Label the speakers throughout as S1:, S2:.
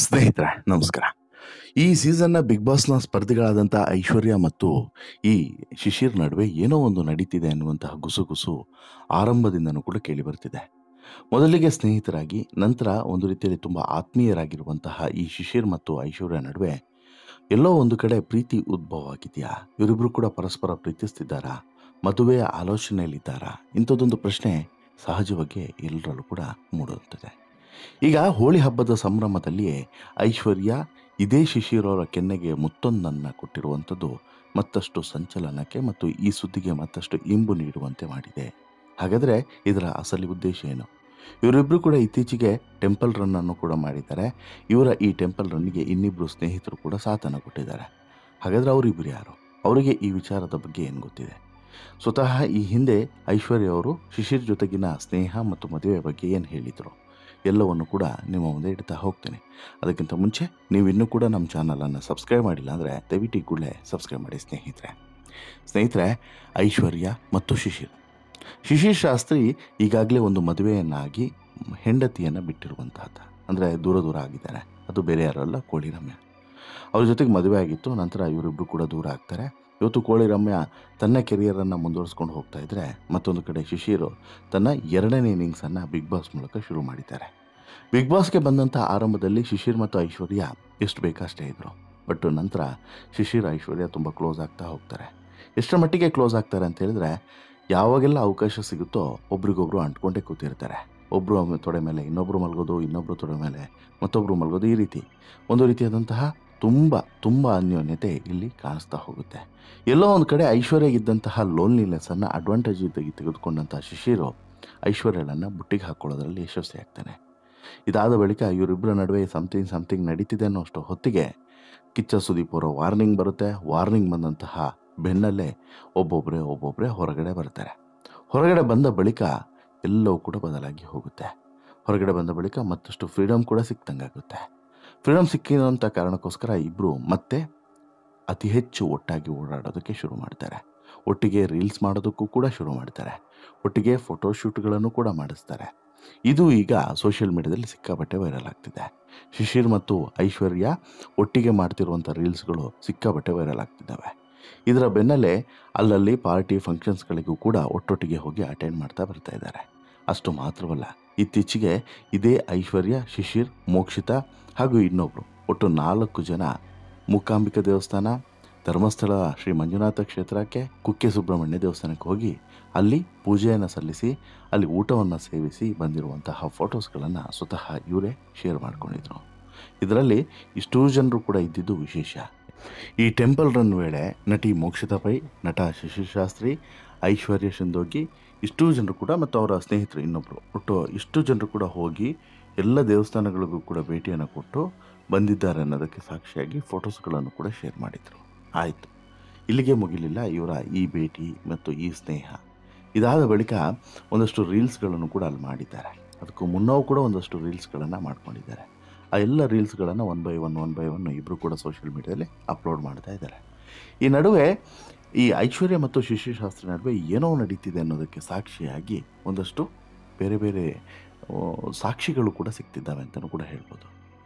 S1: ಸ್ನೇಹಿತರೆ ನಮಸ್ಕಾರ. ಈ ಸೀಸನ್ನ ಬಿಗ್ ಬಾಸ್ನ ಸ್ಪರ್ಧಿಗಳಾದಂಥ ಐಶ್ವರ್ಯ ಮತ್ತು ಈ ಶಿಶಿರ್ ನಡುವೆ ಏನೋ ಒಂದು ನಡೀತಿದೆ ಅನ್ನುವಂತಹ ಗುಸುಗುಸು ಆರಂಭದಿಂದನೂ ಕೂಡ ಕೇಳಿ ಬರ್ತಿದೆ. ಮೊದಲಿಗೆ ಸ್ನೇಹಿತರಾಗಿ, ನಂತರ ಒಂದು ರೀತಿಯಲ್ಲಿ ತುಂಬ ಆತ್ಮೀಯರಾಗಿರುವಂತಹ ಈ ಶಿಶಿರ್ ಮತ್ತು ಐಶ್ವರ್ಯ ನಡುವೆ ಎಲ್ಲೋ ಒಂದು ಕಡೆ ಪ್ರೀತಿ ಉದ್ಭವ ಆಗಿದೆಯಾ? ಇವರಿಬ್ಬರು ಕೂಡ ಪರಸ್ಪರ ಪ್ರೀತಿಸ್ತಿದ್ದಾರಾ? ಮದುವೆಯ ಆಲೋಚನೆಯಲ್ಲಿದ್ದಾರಾ? ಇಂಥದ್ದೊಂದು ಪ್ರಶ್ನೆ ಸಹಜವಾಗಿ ಎಲ್ಲರಲ್ಲೂ ಕೂಡ ಮೂಡುತ್ತದೆ. ಈಗ ಹೋಳಿ ಹಬ್ಬದ ಸಂಭ್ರಮದಲ್ಲಿಯೇ ಐಶ್ವರ್ಯ ಇದೇ ಶಿಶಿರ್ ಅವರ ಕೆನ್ನೆಗೆ ಮುತ್ತೊಂದನ್ನು ಕೊಟ್ಟಿರುವಂಥದ್ದು ಮತ್ತಷ್ಟು ಸಂಚಲನಕ್ಕೆ ಮತ್ತು ಈ ಸುದ್ದಿಗೆ ಮತ್ತಷ್ಟು ಇಂಬು ನೀಡುವಂತೆ ಮಾಡಿದೆ. ಹಾಗಾದರೆ ಇದರ ಅಸಲಿ ಉದ್ದೇಶ ಏನು? ಇವರಿಬ್ಬರು ಕೂಡ ಇತ್ತೀಚೆಗೆ ಟೆಂಪಲ್ ರನ್ನನ್ನು ಕೂಡ ಮಾಡಿದ್ದಾರೆ. ಇವರ ಈ ಟೆಂಪಲ್ ರನ್ನಿಗೆ ಇನ್ನಿಬ್ಬರು ಸ್ನೇಹಿತರು ಕೂಡ ಸಾಥನ್ನು ಕೊಟ್ಟಿದ್ದಾರೆ. ಹಾಗಾದರೆ ಅವರಿಬ್ಬರು ಯಾರು? ಅವರಿಗೆ ಈ ವಿಚಾರದ ಬಗ್ಗೆ ಏನು ಗೊತ್ತಿದೆ? ಸ್ವತಃ ಈ ಹಿಂದೆ ಐಶ್ವರ್ಯ ಅವರು ಶಿಶಿರ್ ಜೊತೆಗಿನ ಸ್ನೇಹ ಮತ್ತು ಮದುವೆ ಬಗ್ಗೆ ಏನು ಹೇಳಿದರು ಎಲ್ಲವನ್ನು ಕೂಡ ನಿಮ್ಮ ಮುಂದೆ ಇಡ್ತಾ ಹೋಗ್ತೇನೆ. ಅದಕ್ಕಿಂತ ಮುಂಚೆ ನೀವು ಇನ್ನೂ ಕೂಡ ನಮ್ಮ ಚಾನಲನ್ನು ಸಬ್ಸ್ಕ್ರೈಬ್ ಮಾಡಿಲ್ಲ ಅಂದರೆ ದಯವಿಟ್ಟು ಕೂಡಲೇ ಸಬ್ಸ್ಕ್ರೈಬ್ ಮಾಡಿ ಸ್ನೇಹಿತರೆ. ಐಶ್ವರ್ಯ ಮತ್ತು ಶಿಶಿರ್ ಶಾಸ್ತ್ರಿ ಈಗಾಗಲೇ ಒಂದು ಮದುವೆಯನ್ನಾಗಿ ಹೆಂಡತಿಯನ್ನು ಬಿಟ್ಟಿರುವಂತಹದ್ದು, ಅಂದರೆ ದೂರ ಆಗಿದ್ದಾರೆ. ಅದು ಬೇರೆ ಯಾರಲ್ಲ, ಕೋಳಿ ರಮ್ಯ. ಅವ್ರ ಜೊತೆಗೆ ಮದುವೆ ಆಗಿತ್ತು. ನಂತರ ಇವರಿಬ್ಬರು ಕೂಡ ದೂರ ಆಗ್ತಾರೆ. ಇವತ್ತು ಕೋಳಿ ರಮ್ಯ ತನ್ನ ಕೆರಿಯರನ್ನು ಮುಂದುವರಿಸ್ಕೊಂಡು ಹೋಗ್ತಾ ಇದ್ದರೆ, ಮತ್ತೊಂದು ಕಡೆ ಶಿಶಿರು ತನ್ನ 2ನೇ ಇನ್ನಿಂಗ್ಸನ್ನು ಬಿಗ್ ಬಾಸ್ ಮೂಲಕ ಶುರು ಮಾಡಿದ್ದಾರೆ. ಬಿಗ್ ಬಾಸ್ಗೆ ಬಂದಂಥ ಆರಂಭದಲ್ಲಿ ಶಿಶಿರ್ ಮತ್ತು ಐಶ್ವರ್ಯ ಎಷ್ಟು ಬೇಕಷ್ಟೇ ಇದ್ದರು. ಬಟ್ ನಂತರ ಶಿಶಿರ್ ಐಶ್ವರ್ಯ ತುಂಬ ಕ್ಲೋಸ್ ಆಗ್ತಾ ಹೋಗ್ತಾರೆ. ಎಷ್ಟರ ಮಟ್ಟಿಗೆ ಕ್ಲೋಸ್ ಆಗ್ತಾರೆ ಅಂತ ಹೇಳಿದ್ರೆ, ಯಾವಾಗೆಲ್ಲ ಅವಕಾಶ ಸಿಗುತ್ತೋ ಒಬ್ರಿಗೊಬ್ರು ಅಂಟ್ಕೊಂಡೇ ಕೂತಿರ್ತಾರೆ. ಒಬ್ಬರು ತೊಡೆ ಮೇಲೆ ಇನ್ನೊಬ್ಬರು ಮಲಗೋದು, ಇನ್ನೊಬ್ಬರು ತೊಡೆ ಮೇಲೆ ಮತ್ತೊಬ್ಬರು ಮಲಗೋದು, ಈ ರೀತಿ ಒಂದು ರೀತಿಯಾದಂತಹ ತುಂಬ ಅನ್ಯೋನ್ಯತೆ ಇಲ್ಲಿ ಕಾಣಿಸ್ತಾ ಹೋಗುತ್ತೆ. ಎಲ್ಲೋ ಒಂದು ಕಡೆ ಐಶ್ವರ್ಯಗಿದ್ದಂತಹ ಲೋನ್ಲಿನೆಸ್ಸನ್ನು ಅಡ್ವಾಂಟೇಜ್ ತೆಗೆದುಕೊಂಡಂತಹ ಶಿಶಿರು ಐಶ್ವರ್ಯಳನ್ನು ಬುಟ್ಟಿಗೆ ಹಾಕ್ಕೊಳ್ಳೋದ್ರಲ್ಲಿ ಯಶಸ್ವಿ ಆಗ್ತಾನೆ. ಇದಾದ ಬಳಿಕ ಇವರಿಬ್ಬರ ನಡುವೆ ಸಮಥಿಂಗ್ ನಡೀತಿದೆ ಅನ್ನೋಷ್ಟು ಹೊತ್ತಿಗೆ ಕಿಚ್ಚ ಸುದೀಪ್ ಅವರ ವಾರ್ನಿಂಗ್ ಬರುತ್ತೆ. ವಾರ್ನಿಂಗ್ ಬಂದಂತಹ ಬೆನ್ನಲ್ಲೇ ಒಬ್ಬೊಬ್ಬರೇ ಹೊರಗಡೆ ಬರ್ತಾರೆ. ಹೊರಗಡೆ ಬಂದ ಬಳಿಕ ಎಲ್ಲವೂ ಕೂಡ ಬದಲಾಗಿ ಹೋಗುತ್ತೆ. ಹೊರಗಡೆ ಬಂದ ಬಳಿಕ ಮತ್ತಷ್ಟು ಫ್ರೀಡಮ್ ಕೂಡ ಸಿಕ್ತಂಗಾಗುತ್ತೆ. ಫ್ರೀಡಮ್ ಸಿಕ್ಕಿರೋಂಥ ಕಾರಣಕ್ಕೋಸ್ಕರ ಇಬ್ಬರು ಮತ್ತೆ ಅತಿ ಹೆಚ್ಚು ಒಟ್ಟಾಗಿ ಓಡಾಡೋದಕ್ಕೆ ಶುರು ಮಾಡ್ತಾರೆ. ಒಟ್ಟಿಗೆ ರೀಲ್ಸ್ ಮಾಡೋದಕ್ಕೂ ಕೂಡ ಶುರು ಮಾಡ್ತಾರೆ. ಒಟ್ಟಿಗೆ ಫೋಟೋಶೂಟ್ಗಳನ್ನು ಕೂಡ ಮಾಡಿಸ್ತಾರೆ. ಇದು ಈಗ ಸೋಷಿಯಲ್ ಮೀಡಿಯಾದಲ್ಲಿ ಸಿಕ್ಕಾಪಟ್ಟೆ ವೈರಲ್ ಆಗ್ತಿದೆ. ಶಿಶಿರ್ ಮತ್ತು ಐಶ್ವರ್ಯ ಒಟ್ಟಿಗೆ ಮಾಡ್ತಿರುವಂಥ ರೀಲ್ಸ್ಗಳು ಸಿಕ್ಕಾಪಟ್ಟೆ ವೈರಲ್ ಆಗ್ತಿದ್ದಾವೆ. ಇದರ ಬೆನ್ನಲ್ಲೇ ಅಲ್ಲಲ್ಲಿ ಪಾರ್ಟಿ ಫಂಕ್ಷನ್ಸ್ಗಳಿಗೂ ಕೂಡ ಒಟ್ಟೊಟ್ಟಿಗೆ ಹೋಗಿ ಅಟೆಂಡ್ ಮಾಡ್ತಾ ಬರ್ತಾ ಇದ್ದಾರೆ. ಅಷ್ಟು ಮಾತ್ರವಲ್ಲ, ಇತ್ತೀಚೆಗೆ ಇದೇ ಐಶ್ವರ್ಯ, ಶಿಶಿರ್, ಮೋಕ್ಷಿತಾ ಹಾಗೂ ಇನ್ನೊಬ್ಬರು ಒಟ್ಟು 4 ಜನ ಮೂಕಾಂಬಿಕಾ ದೇವಸ್ಥಾನ, ಧರ್ಮಸ್ಥಳ ಶ್ರೀ ಮಂಜುನಾಥ ಕ್ಷೇತ್ರಕ್ಕೆ, ಕುಕ್ಕೆ ಸುಬ್ರಹ್ಮಣ್ಯ ದೇವಸ್ಥಾನಕ್ಕೆ ಹೋಗಿ ಅಲ್ಲಿ ಪೂಜೆಯನ್ನು ಸಲ್ಲಿಸಿ ಅಲ್ಲಿ ಊಟವನ್ನು ಸೇವಿಸಿ ಬಂದಿರುವಂತಹ ಫೋಟೋಸ್ಗಳನ್ನು ಸ್ವತಃ ಇವರೇ ಶೇರ್ ಮಾಡ್ಕೊಂಡಿದ್ರು. ಇದರಲ್ಲಿ ಇಷ್ಟೂ ಜನರು ಕೂಡ ಇದ್ದಿದ್ದು ವಿಶೇಷ. ಈ ಟೆಂಪಲ್ ರನ್ ವೇಳೆ ನಟಿ ಮೋಕ್ಷಿತಾ ಪೈ, ನಟ ಶಿಶಿರ್ ಶಾಸ್ತ್ರಿ, ಐಶ್ವರ್ಯ ಶಿಂದೋಗಿ ಇಷ್ಟೂ ಜನರು ಕೂಡ ಮತ್ತು ಅವರ ಸ್ನೇಹಿತರು ಇನ್ನೊಬ್ಬರು ಒಟ್ಟು ಇಷ್ಟು ಜನರು ಕೂಡ ಹೋಗಿ ಎಲ್ಲ ದೇವಸ್ಥಾನಗಳಿಗೂ ಕೂಡ ಭೇಟಿಯನ್ನು ಕೊಟ್ಟು ಬಂದಿದ್ದಾರೆ ಅನ್ನೋದಕ್ಕೆ ಸಾಕ್ಷಿಯಾಗಿ ಫೋಟೋಸ್ಗಳನ್ನು ಕೂಡ ಶೇರ್ ಮಾಡಿದರು. ಆಯಿತು, ಇಲ್ಲಿಗೆ ಮುಗಿಲಿಲ್ಲ ಇವರ ಈ ಭೇಟಿ ಮತ್ತು ಈ ಸ್ನೇಹ. ಇದಾದ ಬಳಿಕ ಒಂದಷ್ಟು ರೀಲ್ಸ್ಗಳನ್ನು ಕೂಡ ಅಲ್ಲಿ ಮಾಡಿದ್ದಾರೆ. ಅದಕ್ಕೂ ಮುನ್ನವೂ ಕೂಡ ಒಂದಷ್ಟು ರೀಲ್ಸ್ಗಳನ್ನು ಮಾಡ್ಕೊಂಡಿದ್ದಾರೆ. ಆ ಎಲ್ಲ ರೀಲ್ಸ್ಗಳನ್ನು ಒನ್ ಬೈ ಒನ್ ಇಬ್ಬರು ಕೂಡ ಸೋಷಿಯಲ್ ಮೀಡಿಯಾದಲ್ಲಿ ಅಪ್ಲೋಡ್ ಮಾಡ್ತಾ ಇದ್ದಾರೆ. ಈ ನಡುವೆ ಈ ಐಶ್ವರ್ಯ ಮತ್ತು ಶಿಶಿರ್ ಶಾಸ್ತ್ರಿ ನಡುವೆ ಏನೋ ನಡೀತಿದೆ ಅನ್ನೋದಕ್ಕೆ ಸಾಕ್ಷಿಯಾಗಿ ಒಂದಷ್ಟು ಬೇರೆ ಸಾಕ್ಷಿಗಳು ಕೂಡ ಸಿಗ್ತಿದ್ದಾವೆ ಅಂತಲೂ ಕೂಡ ಹೇಳ್ಬೋದು.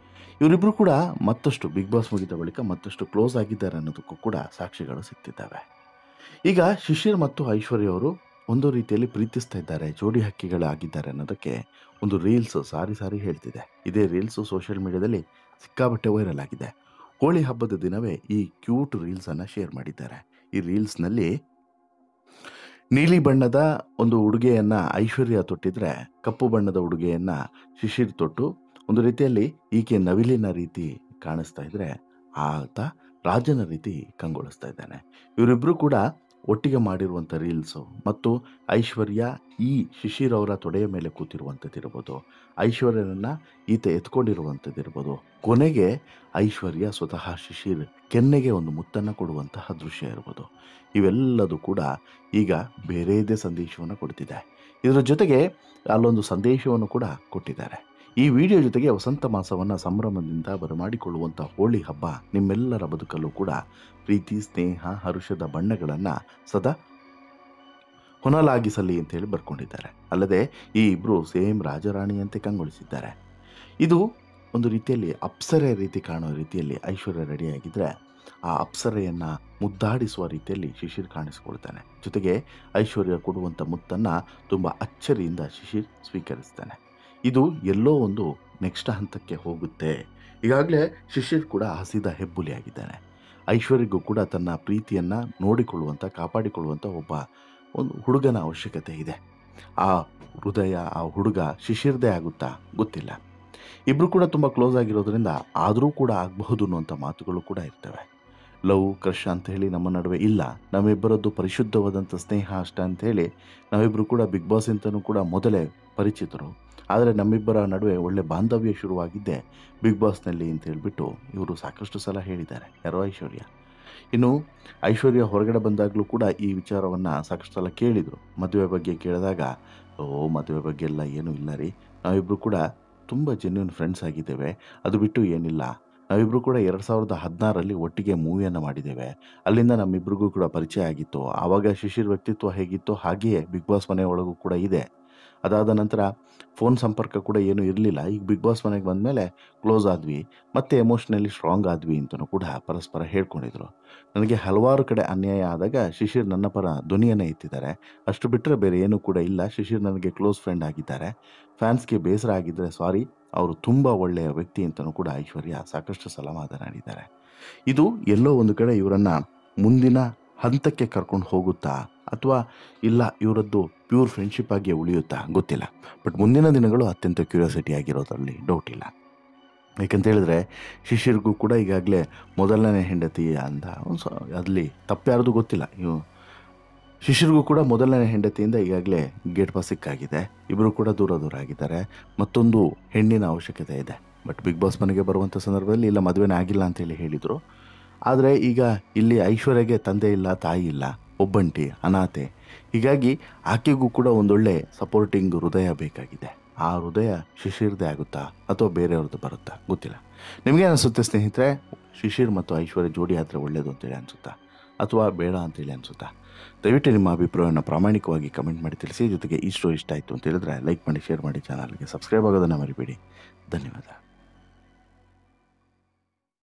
S1: ಇವರಿಬ್ಬರು ಕೂಡ ಮತ್ತಷ್ಟು ಬಿಗ್ ಬಾಸ್ ಮುಗಿದ ಬಳಿಕ ಮತ್ತಷ್ಟು ಕ್ಲೋಸ್ ಆಗಿದ್ದಾರೆ ಅನ್ನೋದಕ್ಕೂ ಕೂಡ ಸಾಕ್ಷಿಗಳು ಸಿಗ್ತಿದ್ದಾವೆ. ಈಗ ಶಿಶಿರ್ ಮತ್ತು ಐಶ್ವರ್ಯ ಅವರು ಒಂದು ರೀತಿಯಲ್ಲಿ ಪ್ರೀತಿಸ್ತಾ ಇದ್ದಾರೆ, ಜೋಡಿ ಹಕ್ಕಿಗಳಾಗಿದ್ದಾರೆ ಅನ್ನೋದಕ್ಕೆ ಒಂದು ರೀಲ್ಸ್ ಸಾರಿ ಹೇಳ್ತಿದೆ. ಇದೇ ರೀಲ್ಸು ಸೋಷಿಯಲ್ ಮೀಡಿಯಾದಲ್ಲಿ ಸಿಕ್ಕಾಪಟ್ಟೆ ವೈರಲ್ ಆಗಿದೆ. ಹೋಳಿ ಹಬ್ಬದ ದಿನವೇ ಈ ಕ್ಯೂಟ್ ರೀಲ್ಸನ್ನು ಶೇರ್ ಮಾಡಿದ್ದಾರೆ. ಈ ರೀಲ್ಸ್ನಲ್ಲಿ ನೀಲಿ ಬಣ್ಣದ ಒಂದು ಉಡುಗೆಯನ್ನು ಐಶ್ವರ್ಯ ತೊಟ್ಟಿದ್ರೆ, ಕಪ್ಪು ಬಣ್ಣದ ಉಡುಗೆಯನ್ನು ಶಿಶಿರ್ ತೊಟ್ಟು ಒಂದು ರೀತಿಯಲ್ಲಿ ಈಕೆ ನವಿಲಿನ ರೀತಿ ಕಾಣಿಸ್ತಾ ಇದ್ರೆ, ಆತ ರಾಜನ ರೀತಿ ಕಂಗೊಳಿಸ್ತಾ ಇದ್ದಾನೆ. ಇವರಿಬ್ಬರು ಕೂಡ ಒಟ್ಟಿಗೆ ಮಾಡಿರುವಂಥ ರೀಲ್ಸು ಮತ್ತು ಐಶ್ವರ್ಯ ಈ ಶಿಶಿರ್ ಅವರ ತೊಡೆಯ ಮೇಲೆ ಕೂತಿರುವಂಥದ್ದಿರ್ಬೋದು, ಐಶ್ವರ್ಯನನ್ನು ಈತ ಎತ್ಕೊಂಡಿರುವಂಥದ್ದಿರ್ಬೋದು, ಕೊನೆಗೆ ಐಶ್ವರ್ಯ ಸ್ವತಃ ಶಿಶಿರ್ ಕೆನ್ನೆಗೆ ಒಂದು ಮುತ್ತನ್ನು ಕೊಡುವಂತಹ ದೃಶ್ಯ ಇರ್ಬೋದು, ಇವೆಲ್ಲದೂ ಕೂಡ ಈಗ ಬೇರೆಯದೇ ಸಂದೇಶವನ್ನು ಕೊಡ್ತಿದೆ. ಇದರ ಜೊತೆಗೆ ಅಲ್ಲೊಂದು ಸಂದೇಶವನ್ನು ಕೂಡ ಕೊಟ್ಟಿದ್ದಾರೆ. ಈ ವಿಡಿಯೋ ಜೊತೆಗೆ ವಸಂತ ಮಾಸವನ್ನು ಸಂಭ್ರಮದಿಂದ ಬರಮಾಡಿಕೊಳ್ಳುವಂಥ ಹೋಳಿ ಹಬ್ಬ ನಿಮ್ಮೆಲ್ಲರ ಬದುಕಲ್ಲೂ ಕೂಡ ಪ್ರೀತಿ, ಸ್ನೇಹ, ಹರುಷದ ಬಣ್ಣಗಳನ್ನು ಸದಾ ಹೊನಲಾಗಿಸಲಿ ಅಂತೇಳಿ ಬರ್ಕೊಂಡಿದ್ದಾರೆ. ಅಲ್ಲದೆ ಈ ಇಬ್ಬರು ಸೇಮ್ ರಾಜರಾಣಿಯಂತೆ ಕಂಗೊಳಿಸಿದ್ದಾರೆ. ಇದು ಒಂದು ರೀತಿಯಲ್ಲಿ ಅಪ್ಸರೆ ರೀತಿ ಕಾಣೋ ರೀತಿಯಲ್ಲಿ ಐಶ್ವರ್ಯ ರೆಡಿಯಾಗಿದ್ದರೆ ಆ ಅಪ್ಸರೆಯನ್ನು ಮುದ್ದಾಡಿಸುವ ರೀತಿಯಲ್ಲಿ ಶಿಶಿರ್ ಕಾಣಿಸ್ಕೊಳ್ತಾನೆ. ಜೊತೆಗೆ ಐಶ್ವರ್ಯ ಕೊಡುವಂಥ ಮುತ್ತನ್ನು ತುಂಬ ಅಚ್ಚರಿಯಿಂದ ಶಿಶಿರ್ ಸ್ವೀಕರಿಸ್ತಾನೆ. ಇದು ಎಲ್ಲೋ ಒಂದು ನೆಕ್ಸ್ಟ್ ಹಂತಕ್ಕೆ ಹೋಗುತ್ತೆ. ಈಗಾಗಲೇ ಶಿಶಿರ್ ಕೂಡ ಹಸಿದ ಹೆಬ್ಬುಲಿಯಾಗಿದ್ದಾನೆ. ಐಶ್ವರ್ಯಗೂ ಕೂಡ ತನ್ನ ಪ್ರೀತಿಯನ್ನು ನೋಡಿಕೊಳ್ಳುವಂಥ ಕಾಪಾಡಿಕೊಳ್ಳುವಂಥ ಒಂದು ಹುಡುಗನ ಅವಶ್ಯಕತೆ ಇದೆ. ಆ ಹೃದಯ, ಆ ಹುಡುಗ ಶಿಶಿರ್ದೇ ಆಗುತ್ತಾ ಗೊತ್ತಿಲ್ಲ. ಇಬ್ಬರು ಕೂಡ ತುಂಬ ಕ್ಲೋಸ್ ಆಗಿರೋದ್ರಿಂದ ಆದರೂ ಕೂಡ ಆಗಬಹುದು ಅನ್ನುವಂಥ ಮಾತುಗಳು ಕೂಡ ಇರ್ತವೆ. ಲವ್, ಕ್ರಶ್ ಅಂತ ಹೇಳಿ ನಮ್ಮ ನಡುವೆ ಇಲ್ಲ, ನಮ್ಮಿಬ್ಬರದ್ದು ಪರಿಶುದ್ಧವಾದಂಥ ಸ್ನೇಹ ಅಷ್ಟೇ ಅಂಥೇಳಿ ನಾವಿಬ್ಬರು ಕೂಡ ಬಿಗ್ ಬಾಸ್ ಅಂತಲೂ ಕೂಡ ಮೊದಲೇ ಪರಿಚಿತರು. ಆದರೆ ನಮ್ಮಿಬ್ಬರ ನಡುವೆ ಒಳ್ಳೆ ಬಾಂಧವ್ಯ ಶುರುವಾಗಿದ್ದೆ ಬಿಗ್ ಬಾಸ್ನಲ್ಲಿ ಅಂತ ಹೇಳ್ಬಿಟ್ಟು ಇವರು ಸಾಕಷ್ಟು ಸಲ ಹೇಳಿದ್ದಾರೆ, ಯಾರೋ ಐಶ್ವರ್ಯ. ಇನ್ನು ಐಶ್ವರ್ಯ ಹೊರಗಡೆ ಬಂದಾಗಲೂ ಕೂಡ ಈ ವಿಚಾರವನ್ನು ಸಾಕಷ್ಟು ಸಲ ಕೇಳಿದರು. ಮದುವೆ ಬಗ್ಗೆ ಕೇಳಿದಾಗ, ಮದುವೆ ಬಗ್ಗೆ ಎಲ್ಲ ಏನೂ ಇಲ್ಲ ರೀ, ನಾವಿಬ್ಬರು ಕೂಡ ತುಂಬ ಜೆನ್ಯೂನ್ ಫ್ರೆಂಡ್ಸ್ ಆಗಿದ್ದೇವೆ, ಅದು ಬಿಟ್ಟು ಏನಿಲ್ಲ. ನಾವಿಬ್ಬರು ಕೂಡ 2016ರಲ್ಲಿ ಒಟ್ಟಿಗೆ ಮೂವಿಯನ್ನು ಮಾಡಿದ್ದೇವೆ. ಅಲ್ಲಿಂದ ನಮ್ಮಿಬ್ಬರಿಗೂ ಕೂಡ ಪರಿಚಯ ಆಗಿತ್ತು. ಆವಾಗ ಶಿಶಿರ್ ವ್ಯಕ್ತಿತ್ವ ಹೇಗಿತ್ತೋ ಹಾಗೆಯೇ ಬಿಗ್ ಬಾಸ್ ಮನೆ ಒಳಗೂ ಕೂಡ ಇದೆ. ಅದಾದ ನಂತರ ಫೋನ್ ಸಂಪರ್ಕ ಕೂಡ ಏನೂ ಇರಲಿಲ್ಲ. ಈಗ ಬಿಗ್ ಬಾಸ್ ಮನೆಗೆ ಬಂದಮೇಲೆ ಕ್ಲೋಸ್ ಆದ್ವಿ, ಮತ್ತು ಎಮೋಷ್ನಲಿ ಸ್ಟ್ರಾಂಗ್ ಆದ್ವಿ ಅಂತಲೂ ಕೂಡ ಪರಸ್ಪರ ಹೇಳ್ಕೊಂಡಿದ್ರು. ನನಗೆ ಹಲವಾರು ಕಡೆ ಅನ್ಯಾಯ ಆದಾಗ ಶಿಶಿರ್ ನನ್ನ ಪರ ಧ್ವನಿಯನ್ನು ಎತ್ತಿದ್ದಾರೆ. ಅಷ್ಟು ಬಿಟ್ಟರೆ ಬೇರೆ ಏನೂ ಕೂಡ ಇಲ್ಲ. ಶಿಶಿರ್ ನನಗೆ ಕ್ಲೋಸ್ ಫ್ರೆಂಡ್ ಆಗಿದ್ದಾರೆ. ಫ್ಯಾನ್ಸ್ಗೆ ಬೇಸರ ಆಗಿದ್ದರೆ ಸಾರಿ, ಅವರು ತುಂಬ ಒಳ್ಳೆಯ ವ್ಯಕ್ತಿ ಅಂತಲೂ ಕೂಡ ಐಶ್ವರ್ಯ ಸಾಕಷ್ಟು ಸಲ ಮಾತನಾಡಿದ್ದಾರೆ. ಇದು ಎಲ್ಲೋ ಒಂದು ಕಡೆ ಇವರನ್ನು ಮುಂದಿನ ಹಂತಕ್ಕೆ ಕರ್ಕೊಂಡು ಹೋಗುತ್ತಾ ಅಥವಾ ಇಲ್ಲ ಇವರದ್ದು ಪ್ಯೂರ್ ಫ್ರೆಂಡ್ಶಿಪ್ ಆಗಿ ಉಳಿಯುತ್ತಾ ಗೊತ್ತಿಲ್ಲ. ಬಟ್ ಮುಂದಿನ ದಿನಗಳು ಅತ್ಯಂತ ಕ್ಯೂರಿಯಾಸಿಟಿ ಆಗಿರೋದ್ರಲ್ಲಿ ಡೌಟ್ ಇಲ್ಲ. ಯಾಕಂತ ಹೇಳಿದ್ರೆ ಶಿಶಿರ್ಗೂ ಕೂಡ ಈಗಾಗಲೇ ಮೊದಲನೇ ಹೆಂಡತಿ ಅಂತ ಅಲ್ಲಿ ತಪ್ಪ್ಯಾರ್ದು ಗೊತ್ತಿಲ್ಲ. ಶಿಶಿರ್ಗೂ ಕೂಡ ಮೊದಲನೇ ಹೆಂಡತಿಯಿಂದ ಈಗಾಗಲೇ ಗೇಟ್ ಪಾಸ್ ಸಿಕ್ಕಾಗಿದೆ. ಇಬ್ಬರು ಕೂಡ ದೂರ ಆಗಿದ್ದಾರೆ. ಮತ್ತೊಂದು ಹೆಣ್ಣಿನ ಅವಶ್ಯಕತೆ ಇದೆ. ಬಟ್ ಬಿಗ್ ಬಾಸ್ ಮನೆಗೆ ಬರುವಂಥ ಸಂದರ್ಭದಲ್ಲಿ ಇಲ್ಲ ಮದುವೆನೇ ಆಗಿಲ್ಲ ಅಂತೇಳಿ ಹೇಳಿದರು. ಆದರೆ ಈಗ ಇಲ್ಲಿ ಐಶ್ವರ್ಯಗೆ ತಂದೆ ಇಲ್ಲ, ತಾಯಿ ಇಲ್ಲ, ಒಬ್ಬಂಟಿ, ಅನಾಥೆ. ಹೀಗಾಗಿ ಆಕೆಗೂ ಕೂಡ ಒಂದೊಳ್ಳೆ ಸಪೋರ್ಟಿಂಗ್ ಹೃದಯ ಬೇಕಾಗಿದೆ. ಆ ಹೃದಯ ಶಿಶಿರ್ದೇ ಆಗುತ್ತಾ ಅಥವಾ ಬೇರೆಯವ್ರದ್ದು ಬರುತ್ತಾ ಗೊತ್ತಿಲ್ಲ. ನಿಮಗೆ ಅನಿಸುತ್ತೆ ಸ್ನೇಹಿತರೆ, ಶಿಶಿರ್ ಮತ್ತು ಐಶ್ವರ್ಯ ಜೋಡಿ ಆದರೆ ಒಳ್ಳೆಯದು ಅಂತೇಳಿ ಅನಿಸುತ್ತಾ ಅಥವಾ ಬೇಡ ಅಂತೇಳಿ ಅನಿಸುತ್ತಾ? ದಯವಿಟ್ಟು ನಿಮ್ಮ ಅಭಿಪ್ರಾಯವನ್ನು ಪ್ರಾಮಾಣಿಕವಾಗಿ ಕಮೆಂಟ್ ಮಾಡಿ ತಿಳಿಸಿ. ಜೊತೆಗೆ ಈ ಸ್ಟೋರಿ ಇಷ್ಟ ಆಯಿತು ಅಂತ ಹೇಳಿದ್ರೆ ಲೈಕ್ ಮಾಡಿ, ಶೇರ್ ಮಾಡಿ, ಚಾನಲ್ಗೆ ಸಬ್ಸ್ಕ್ರೈಬ್ ಆಗೋದನ್ನು ಮರಿಬೇಡಿ. ಧನ್ಯವಾದ.